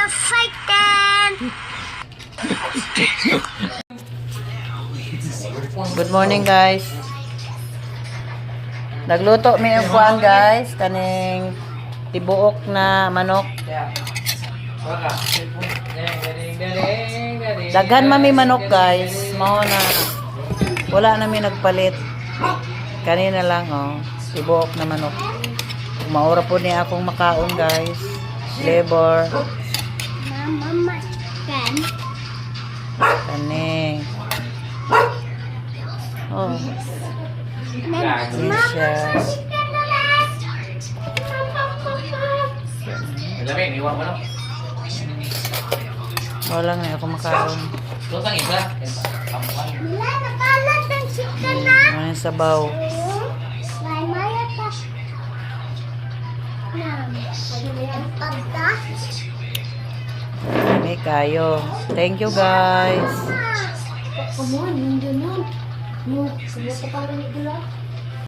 excited! Good morning, guys. Nagluto mi ang kuan, guys, kaning tibuok na manok. Daghan mami manok, guys. Mao na wala na mi nagpalit. Kanina lang, oh, tibuok na manok. Maura po ni akong makaon, guys. Flavor. Mama, can. Kaning. Oh. Yan siya. Wala na ako makaroon. Wala, nakalat ang chicken na. Ano yung sabaw? May maya pa. May kayo. Thank you, guys. Come on, yun. Yung, subukan pa rin ito lang.